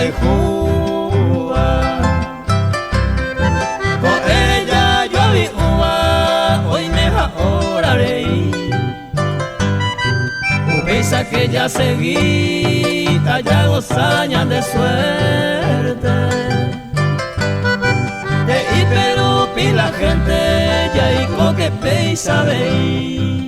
y Juba. Con ella yo vi uva, hoy me ahora reí. Pensa que ya seguita, ya gozañan de suerte. De Iperupi la gente ya y con que pensa veí.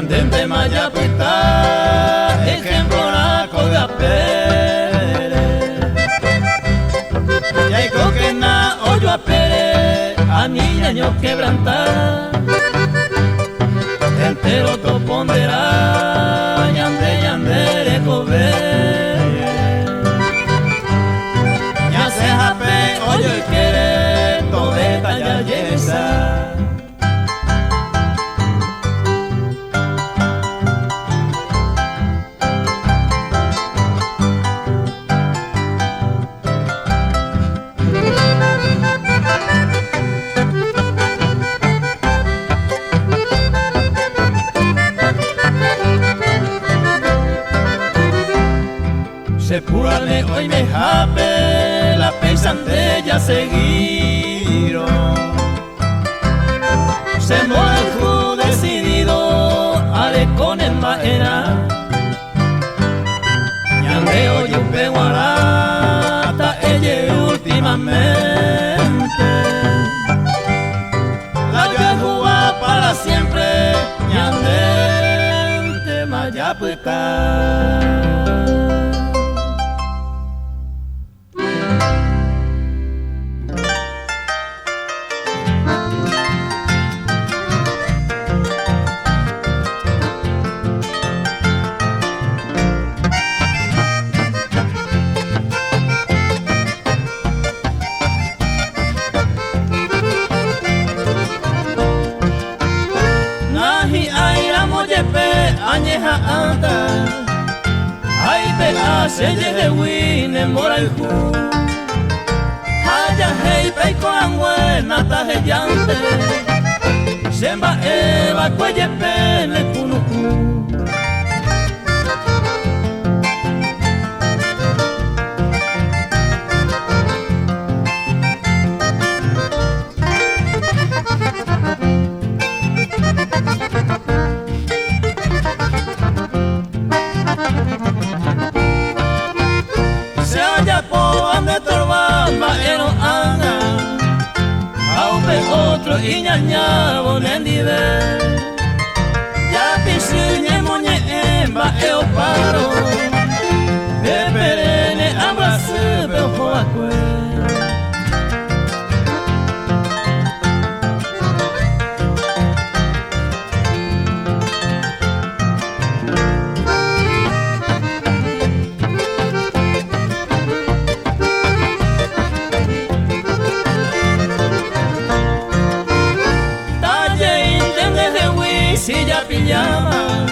Dente maya pita, ejemplo na coga pere. Y hay coque na oyo a pere, a niña yo quebrantar. Entero to pondera, yande yandere cobe. Ya se jape, oyo y quiere, tobeta ya yesa. Se purane hoy me jape, la pensante ya seguiron. Se muejo decidido, ale con el maera. Ñandeo yo peguarata, ella últimamente. La yo para siempre, ñandente mayapuca. Añeja anda, ay pela se llegue wine mora y ju. Haya hey pei con buena taje llante, semba eva cuelle pene kunuku. Otro y ñaña bonendive ya pisuñe moñe emba eo paro de perene abrace bejo acue. Si ya pijama,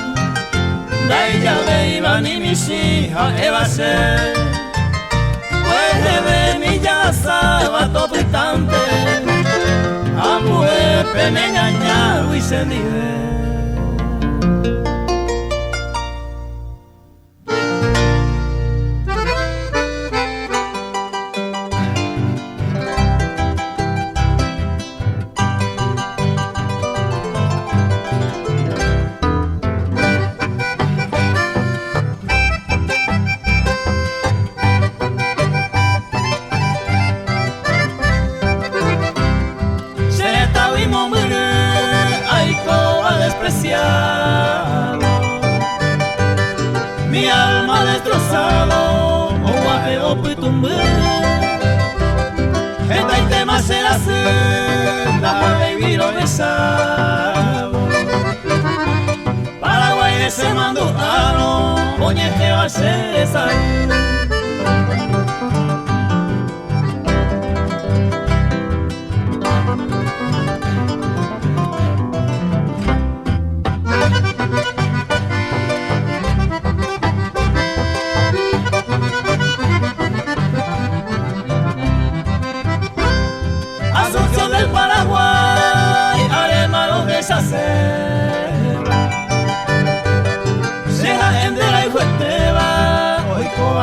da ella beiba ni mis hijas eva ser. Pues de ver mi ya saba todo instante, amue pene ñañaro y se dive. Mi alma destrozado, o aje o pitumbe. Esta y tema será senda, baby lo besado. Paraguay se mandó aro, oñe que va a ser esa.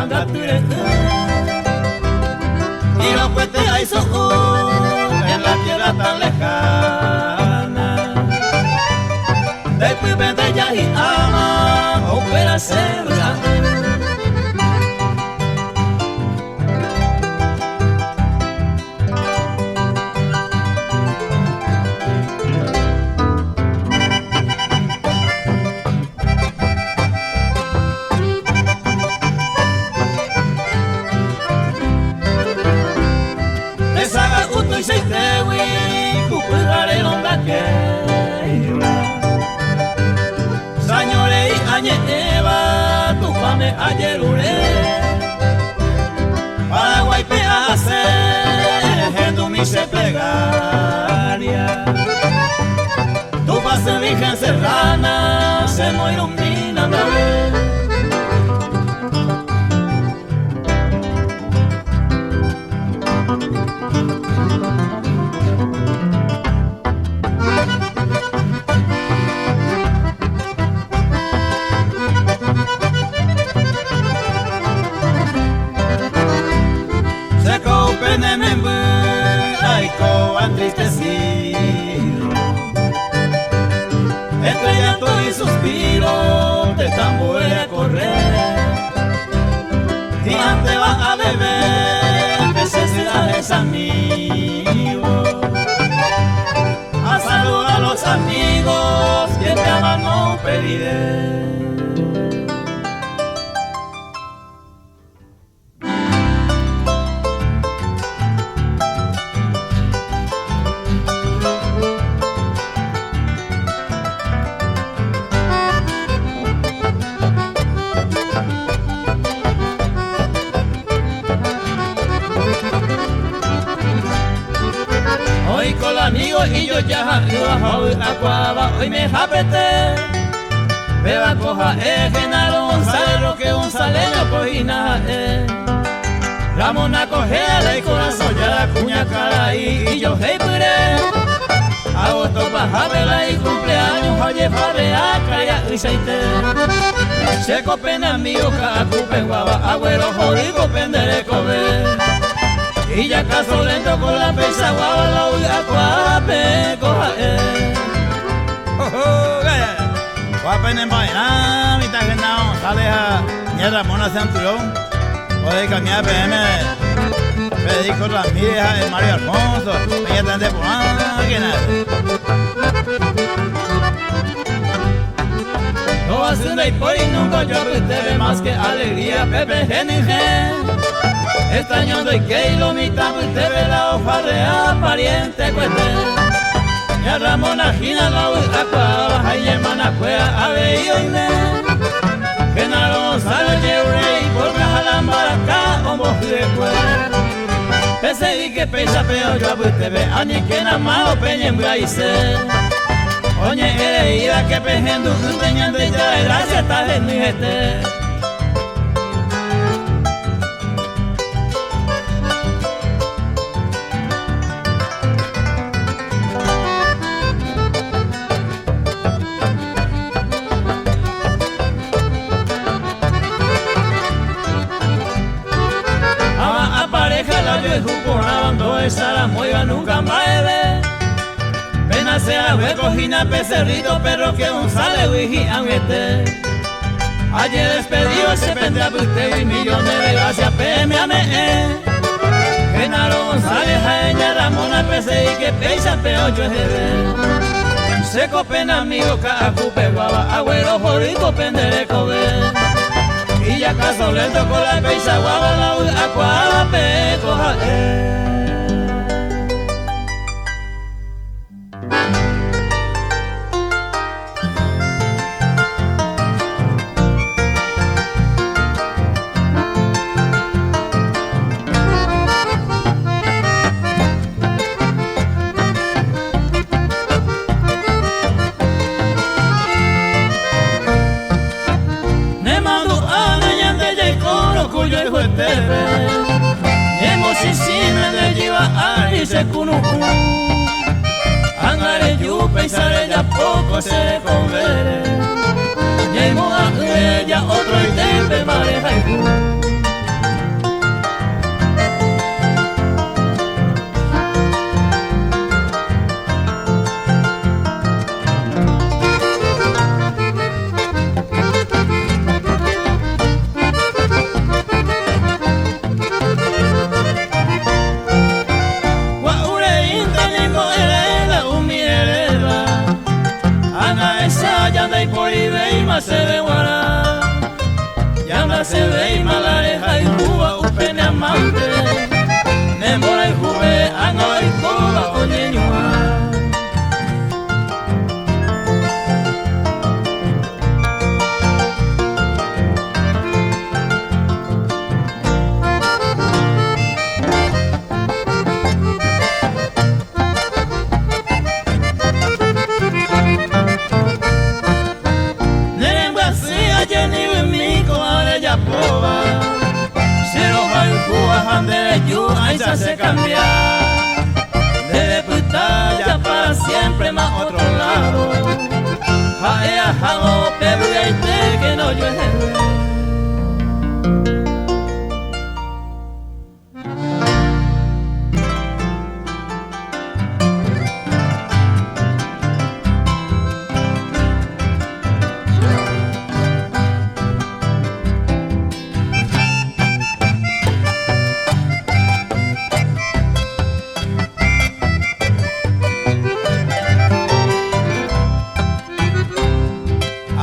pangature y los puentes hay son en la tierra tan lejana. Después vente ya y ama o pueda ser ayer ure Paraguay pe hace gente mi se plegaria tu pase virgen serrana se no ilumina otra vez. Entristecido entre llanto y suspiro de tambores a correr y antes vas a beber necesidades amigos a saludar a los amigos que te aman no pediré. Amigos y yo ya acuaba hoy me japete beba coja Genaro González Roque González cojina Ramona cogea y corazón ya la cuña cara y yo hey pure agosto baja vela y cumpleaños oye fabe a calla y seite se copen amigos cacupen guava agüero jodido pendere comer y ya caso lento con la pesa guava la voy a cuape coja guapen en vaina mitad genao sale a ni Ramona Centurión oye cambiar PM Federico Ramírez Mario Alfonso ella tan de por que nada no haciendo y por y nunca yo te ve más que alegría Pepe Geningen extrañando y que lo mitad usted ve la hoja real pariente cueste y a Ramona Gina la acuaba y hermana cuea aveío y ne Genaro González Yeure y por Cajalambara acá o mojide cuera pese y que pesa peor yo a usted ve a ni que nada más o peña en braise oye ereída que pejendo un teñante ya de gracia está de mi gente. Esa la mueva nunca más pena sea cojina pecerrito perro que un sale wiji este ayer despedido se vendrá usted y millones de gracias PMAME Genaro González Jaeña Ramona PC y que pesa peor yo es se copen amigos cacupe guava agüero jodido pendere cover y ya caso lento con la pesa guava la acuape coja se kunu angare yu pensare ya poco se convere y mo ya otro y te mareja cava. Cero hay jugajan de yu, ahí se hace cambiar. De putalla para siempre más otro lado. Jaea jalo, pero y que no llueve.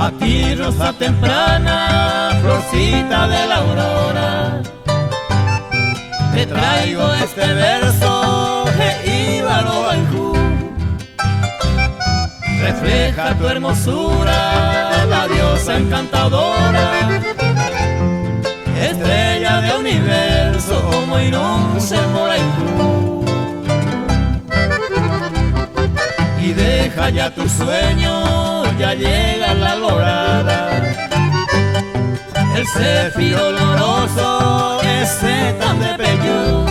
A ti rosa temprana, florcita de la aurora, te traigo este verso que iba lo bajú. Refleja tu hermosura, la diosa encantadora, estrella de universo, como Irún se morajú. Y deja ya tu sueño, ya llega la alborada. El céfiro oloroso, ese tan de peyú.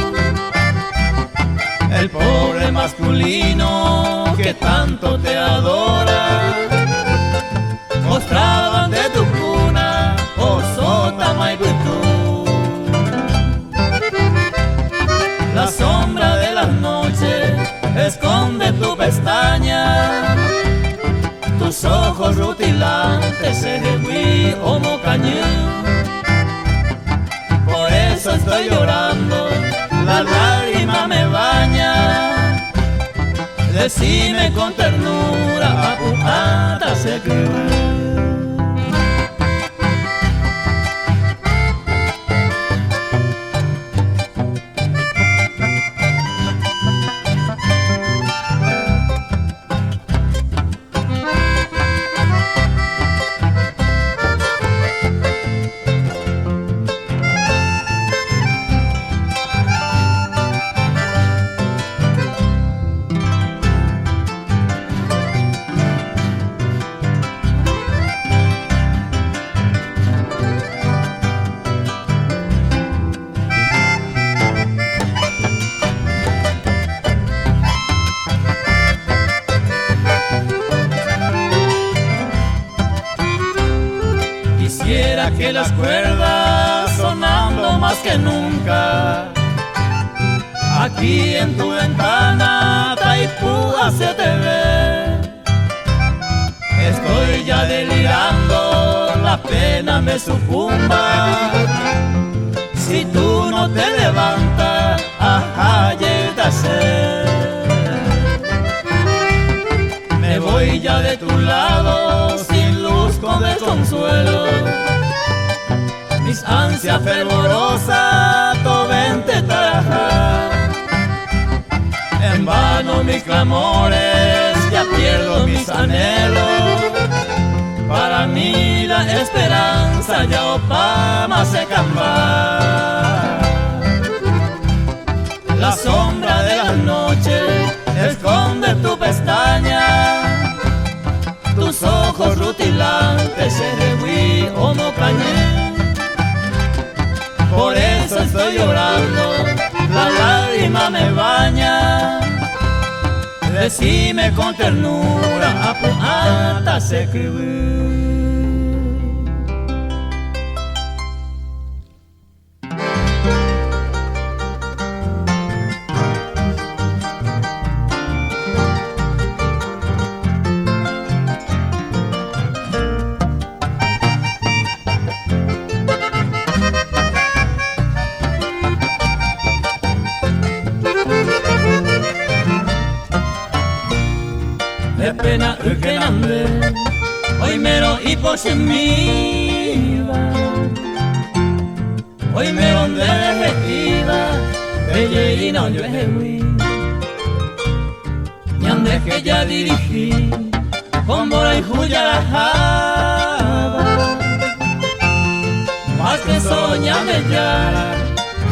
El pobre masculino que tanto te adora. Postrado ante tu cuna, oh sota maiputú. La sombra de las noches esconde tu pestaña. Tus ojos rutilantes se jehuí o mocañú. Por eso estoy llorando, la lágrima me baña. Decime con ternura, apujata se crió. Quisiera que las cuerdas sonando más que nunca, aquí en tu ventana Taipúa se te ve. Estoy ya delirando, la pena me sucumba. Si tú no te levantas, ajá, llévase. Me voy ya de tu lado, sin luz con desconsuelo. Mis ansias fervorosas, vente trabajar. En vano mis clamores, ya pierdo mis anhelos. Para mí la esperanza ya opama se camba. La sombra de las noches esconde tu pestaña. Tus ojos rutilantes se rehuí o mocañé. Por eso estoy llorando, la lágrima me baña. Decime con ternura, apujata se crió. De pena que nande, hoy mero y por sin mí hoy mero donde iba, belle y no yo ejehuí. Ñande que ya dirigí, con Bora y Juya la jaba, más que soñame ya,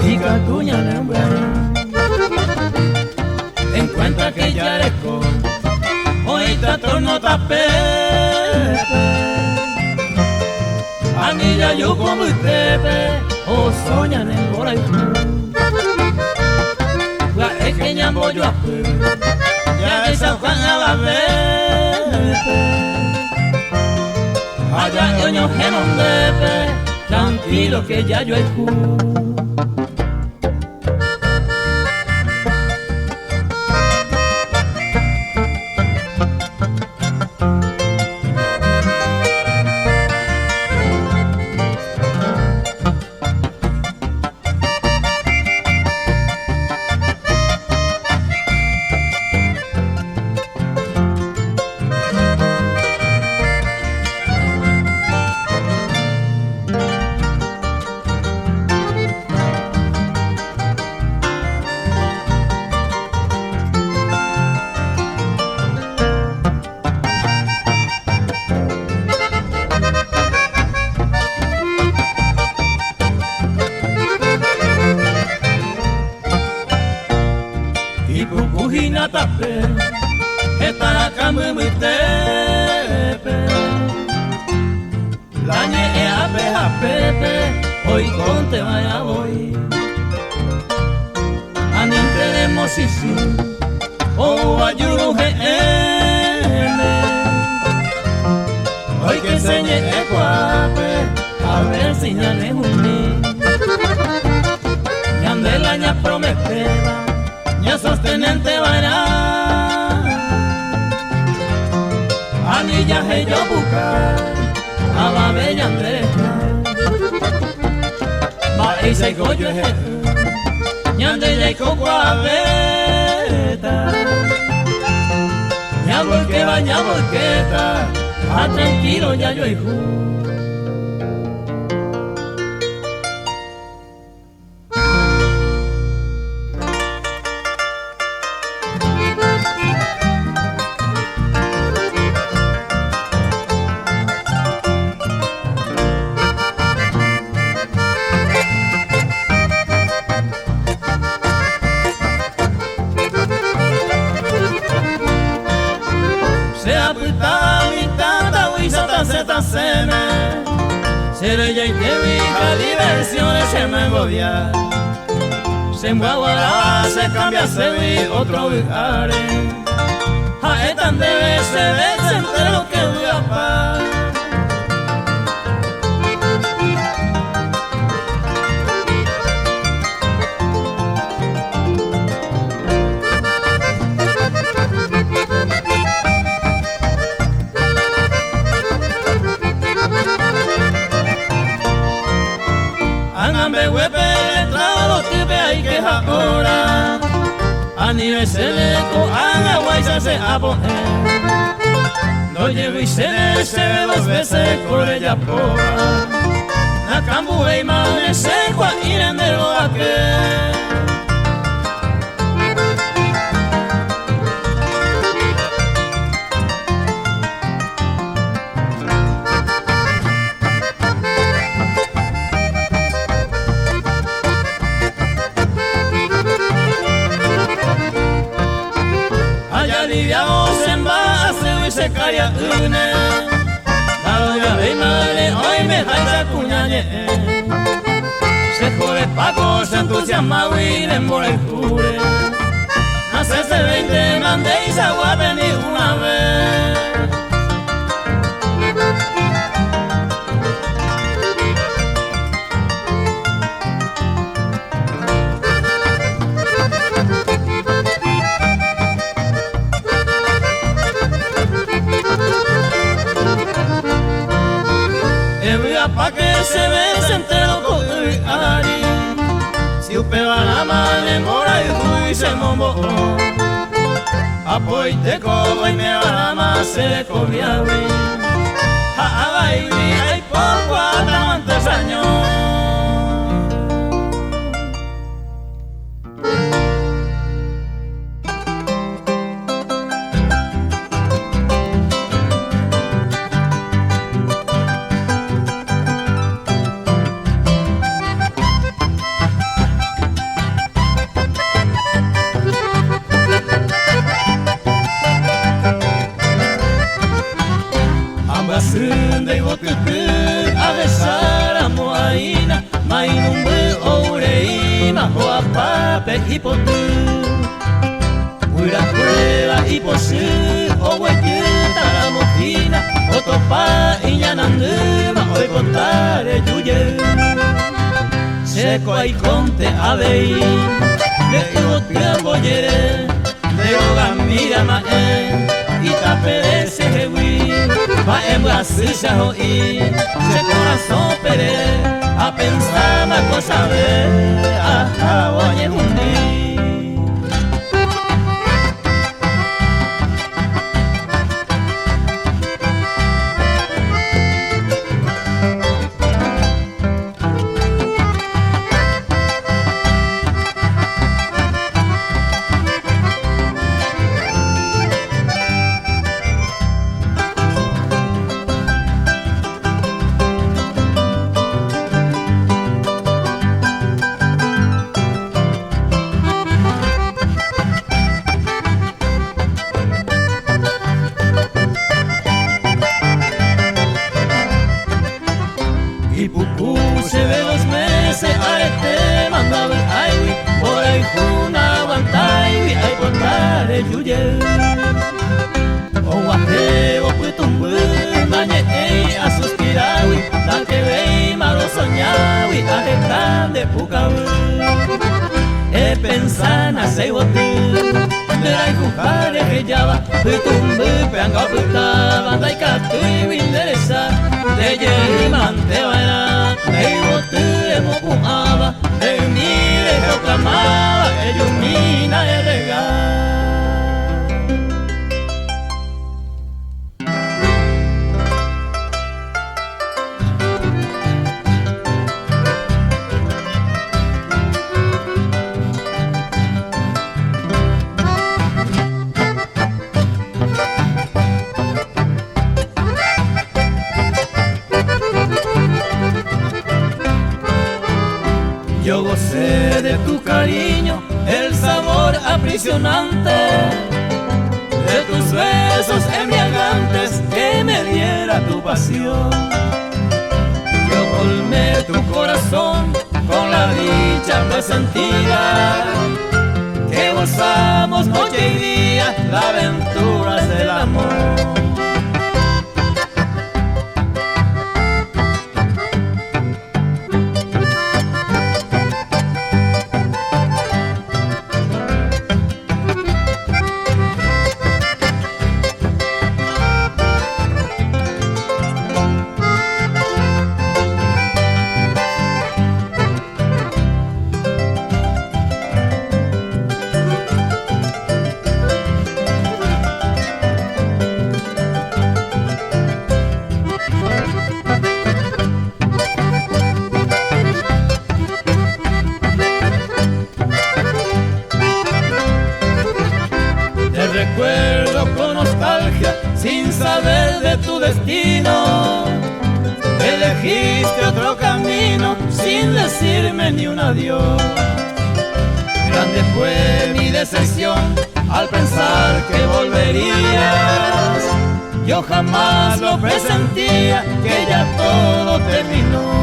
y catuña la en cuenta que ya eres con hoy trastorno tapete. Anilla yo como usted o soñan en Boraijú. La pequeña bollo a ya esa Juan a la vez. Allá yoño genondepe, tranquilo que ya yo hay ju. Tapé, esta la cama mi tepe, la ñe a pepe, hoy conte vaya voy, aninte de mosisi, o ayuno hoy que enseñe ecuape, a ver si ya le uní, ñande la ña prometeba. Ya sostenente vará, anilla he yo buscar, a la bella Andrea, va y se goyo he, ñande ya y coco a beta, ña volqueta, a tranquilo ya yo y ju. Seré ya y te viva diversiones se me engodia. Se enguaguará, se cambia, se vi otro viaje. A tan debe se ve entre lo que voy a pa. Ahora a nivel se le cojan agua y se hace a poner. No llevo y se ve dos veces por ella poa. La cambu y mane se cua iren del boaque. Se caria une, la doña de madre hoy me jaisa cuñañe. Se jode Paco, se entusiasma huir en Borejure. Hace 20 mandéis agua venir una vez. Pa' que se ve entero con el ari. Si usted va a la madre mora y se mombo. Apoy te cojo y me va la más se comía bien. A baile hay poco a antes años. Ambas y bote tape y potu Pura prueba y posee o huequita la mojina o topa y yanandema o contare yuye Seco hay conte abei de ibo tiempo yere de oga mira mae y taperece jewi va en brasilla hoy se corazón pere a pensar más cosa de a oye un día Y pupuse de los meses a este mandaba el aiwi por ahí juna aguantaiwi ay contare yuye o guaje o putumbu mañe ei a suspirawi la que vei malo soñawi a jetan de pucawi e pensana se botu de la jujare que llava putumbu peanga putaba dai katui interesa de yerimante vaina de botu de mopuaba de mire proclamaba elumina el regal Yo gocé de tu cariño, el sabor aprisionante de tus besos embriagantes que me diera tu pasión. Yo colmé tu corazón con la dicha presentida que gozamos noche y día las aventuras del amor. Recuerdo con nostalgia, sin saber de tu destino. Elegiste otro camino, sin decirme ni un adiós. Grande fue mi decepción al pensar que volverías. Yo jamás lo presentía, que ya todo terminó.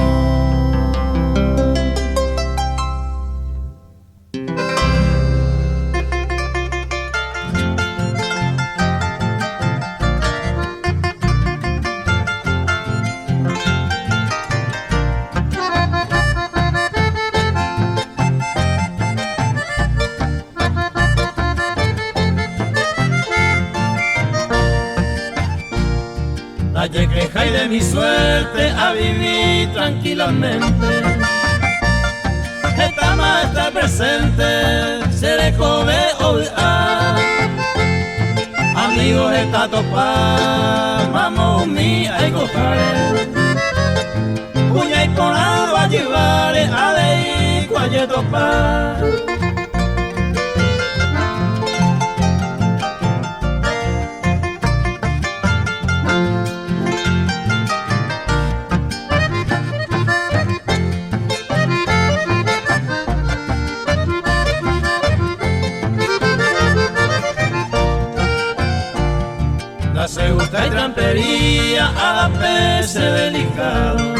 Ayer queja y de mi suerte a vivir tranquilamente. Esta más está presente, se le jode olvidar. Amigos está topar, mamá mía hay cojare. Puña y con agua llevare a de cualle topar. Se gusta y trampería a la pese delicado.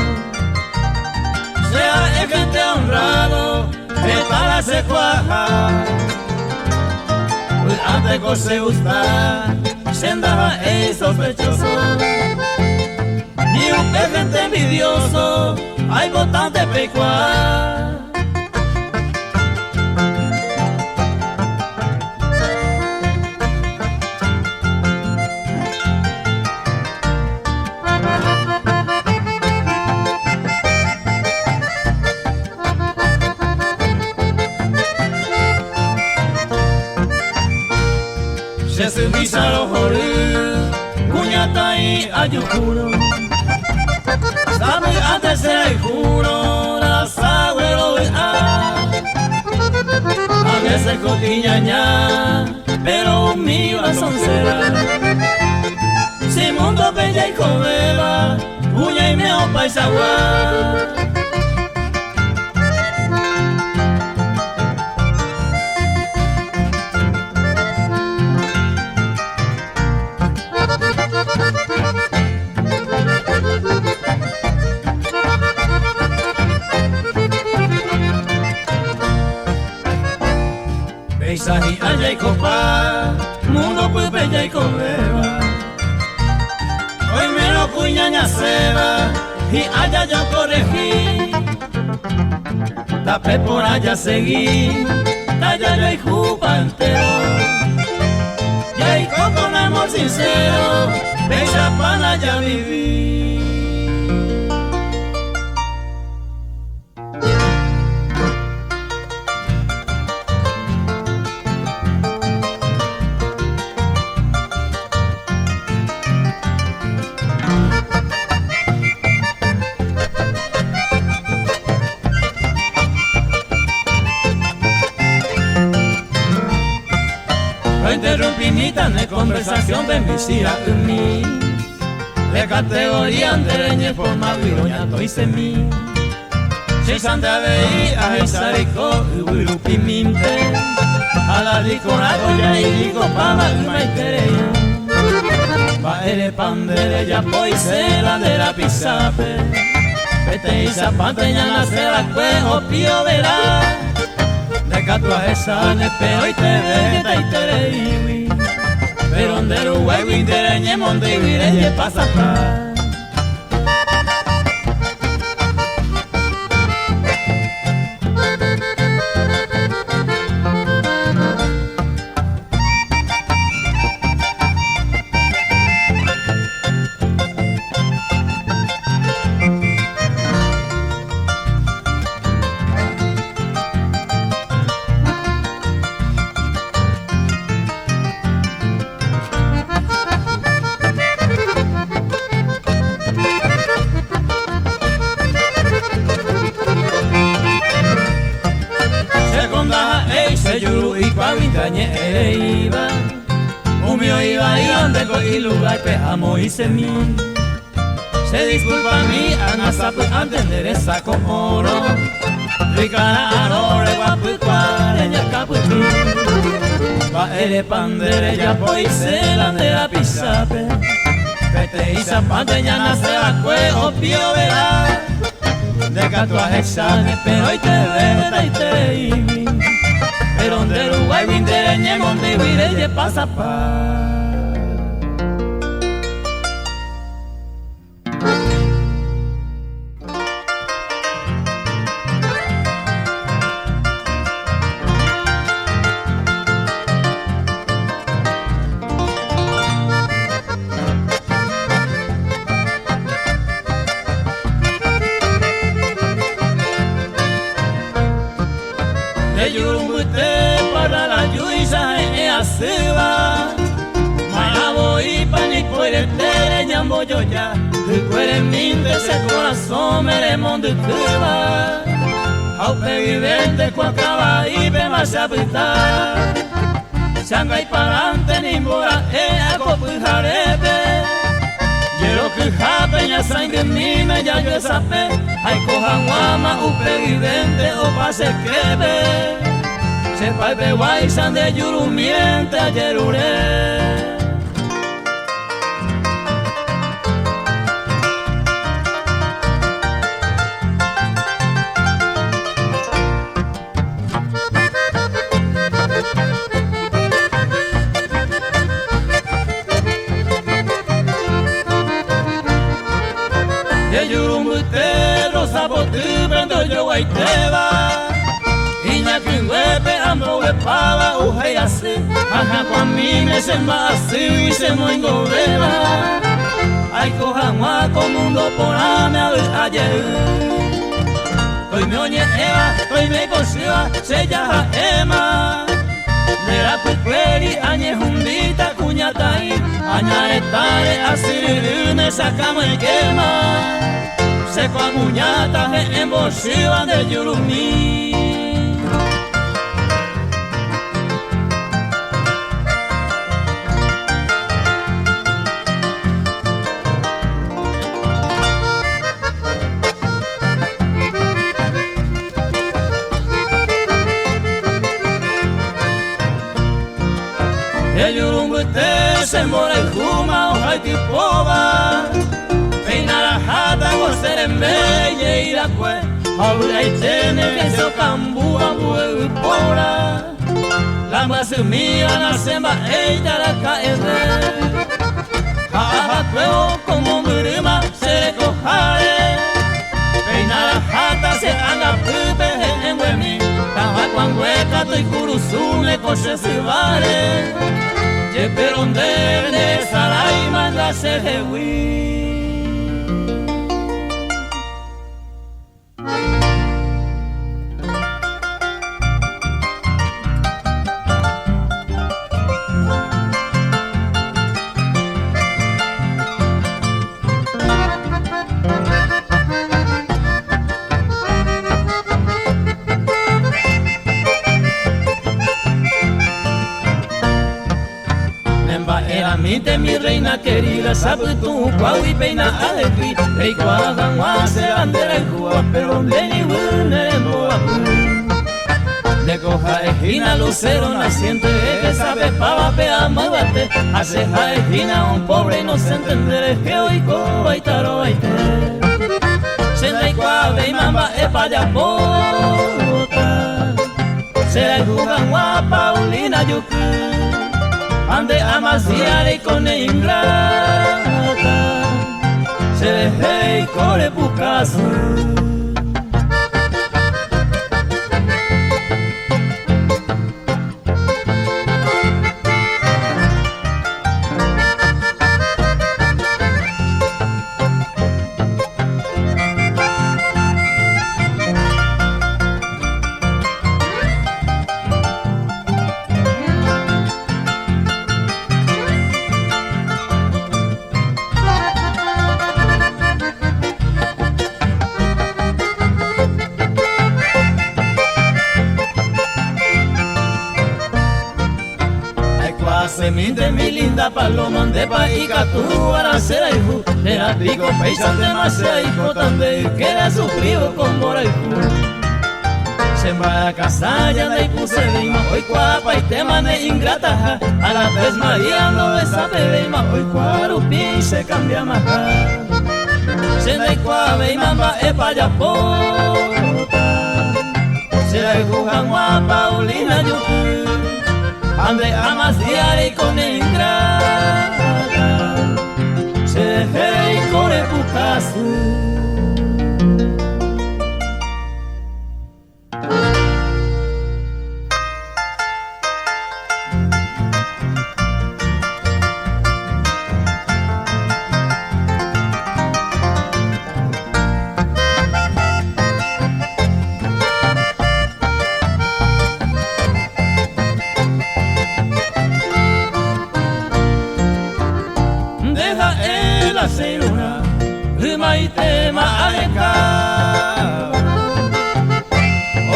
Sea el gente honrado, que para se cuaja, pues antes que se gusta, se andaba el sospechoso. Y un gente envidioso, hay bastante pecuar. Se serviza los joris, cuñata y ayucuro. Sabe antes se juro, las agüero a veces coquiñaña, pero mi razón será. Si mundo bella y cobeba, cuña y meo paisagua. Paisaje allá y copa, mundo pues bella y cobeba. Hoy me lo cuñaña seba y allá yo corregí. Tapé por allá seguí, allá yo y jupa entero. Y ahí con amor sincero, bella para allá viví. Interrumpinita de conversación bendicida en mí. De categoría de leñe forma viroñato y semí. Si santa veí a Isarico y Wirupiminte. A la licoraco ya y digo pama y maitereya. Va ere pandere ya poisela de la pisape. Vete y zapante ya nace la cuejo pío verá. De catua esa ne pero y te veta y te reiwi. Pero donde lo huevo y te reñe monte y vireñe pasa acá. Yuru y cuavintañe iba, humio iba y donde cogí lugar pejamo y semí. Se disculpa a mí, anasapu entender esa con oro. Ricana arore guapu cuareña caputi. Va ere pandere ya poisela de la pisape. Vete y zapante ya nace la cuejo pío verá. De catuaje sane pero y te veta y te ibi. Pero donde Uruguay vintereñe monte y vireñe pasa pa. De Yurumbuté para la Yuisa e asiva. Mayabo y panico y tere ñambo yo ya. Recuere minte ese corazón me le monde tuba. Aupe vivente cuacaba y me vas a apretar. Sanga y parante ni mora e agopu jarepe. Yero que jape ya sangue ni me ya yo sape. Ay cojan guama upe vivente o pase quebe. Se palpe guay san de yurumiente ayer ure. yo guaiteba Iña kingwepe ambo wepaba uhai así Aja kwa mime se masi y se moingo beba Ay coja muaco mundo porame ayer Hoy me oye eva, hoy me cosiva, se llama Ema Nera cuicueri, añe jumbita, cuñatai Aña estare, asirine, sacamos el quema Seco a muñata, en bolsiva de yurumí El yurumbuite se mora el juma o haitipoba Peina la jata con serembeye y la cue Ahora y tiene que se cambúa huevo y pora La más mía la semba ella la caede Jaja tuevo como mirima se cojare Peina la jata se anga pipe en huemi Taja cuan hueca tu y curuzune coche si vale pero donde sarai manda se jehui Mite mi reina querida, sabe tú, cuau y peina alegrí, rey cuajan se bandera el cuba, pero de ni buena en de coja esquina, lucero naciente, que sabe pava, pea, muévate, hace esquina un pobre y no se entenderé, que hoy coba y taro baite, senda y cuave y mamba es payapota, se la jugan guapa, Paulina yucu. Ande amasiare con ingrata Se deje y corre bucaso Semite mi linda paloma de paica tu aracera hijo de la pico peisan demasiado hijo tan de que era sufrido con mora hijo Sembra casalla de puse lima hoy cuapa y tema de ingrata a la vez María no esa pelema hoy cuarupi se cambia más se da y cuave y mamba es payapota se da y jugan guapa Paulina yucu Ande amasiare con ingrata Se deje y corre bucaso Seruna, rima y tema aleca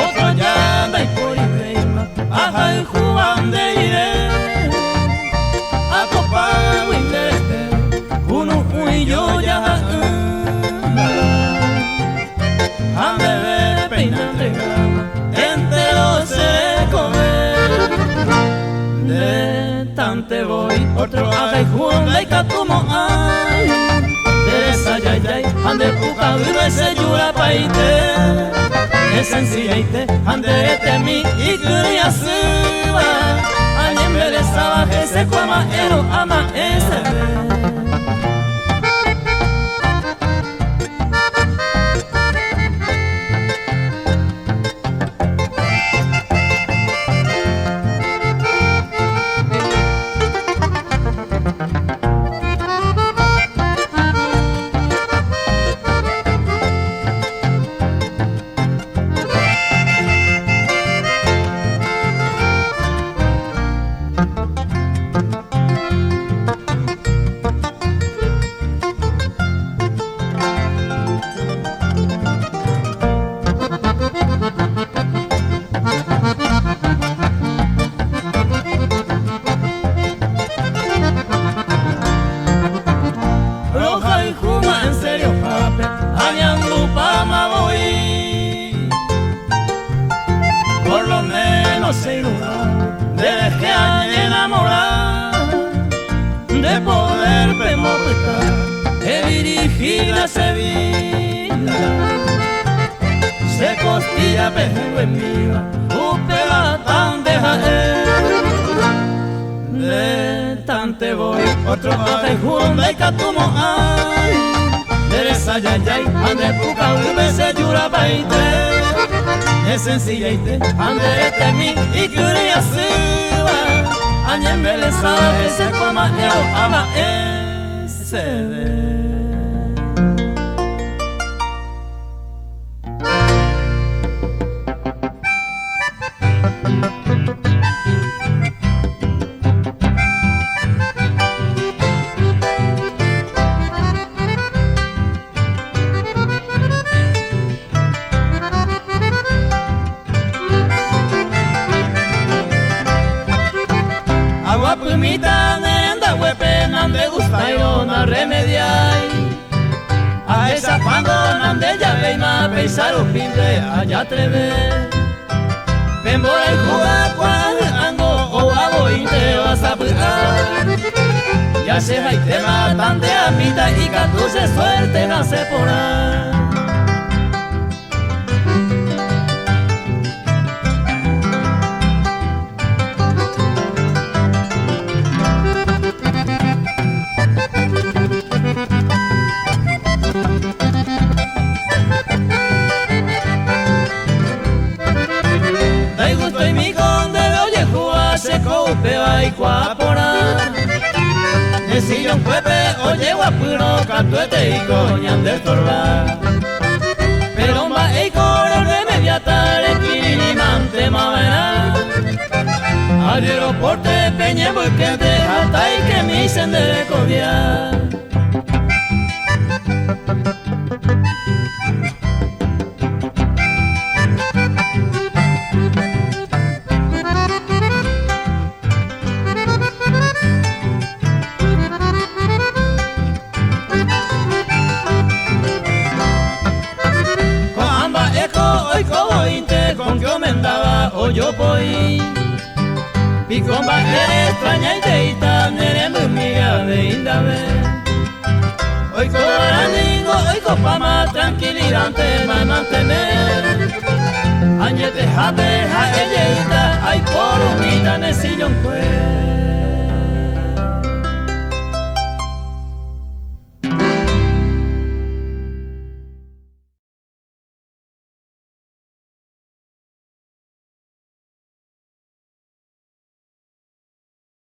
Otro llanda y por ibrema Aja y Juan de Iré A copago y leste Uno y yo ya Ande de peina entregada Entero se comer De tante voy Otro aja y Juan de Catumo Ande puka vive se yura paite Esenciaite ande temi y curia suba Añe merezaba que se cuama ero ama ese pepe moputa, he dirigida Sevilla, se costilla peje en viva, upega tan deja de tante voy, otro ate junta y catumo ay, deresa yayay, ande puca ube se yura baite, es sencilla ite, ande temi y curia siva, añen beleza ese coma eo ama ese de. Pumita nenda huepe nande gusta yo na remediai a esa cuando nande ya veima pensar un pinte allá treve pembora el juga cual ango o hago inte vas a pujar ya se hay tema tan de amita y catuse suerte nace por ahí. Peba y cuapora Necillo pepe oye guapuro Catuete y coñan de estorbar Pero ma y coro remediatar Equinimante mavena Aeroporte peñe busquete Hasta y que mi sendere cobiar con que aumentaba o yo voy Picomba extraña y teita neremos miga de indabe Hoy con araningo, hoy con pama tranquilidad te mantener Añete jabe ja elleita, ay por unita necillo un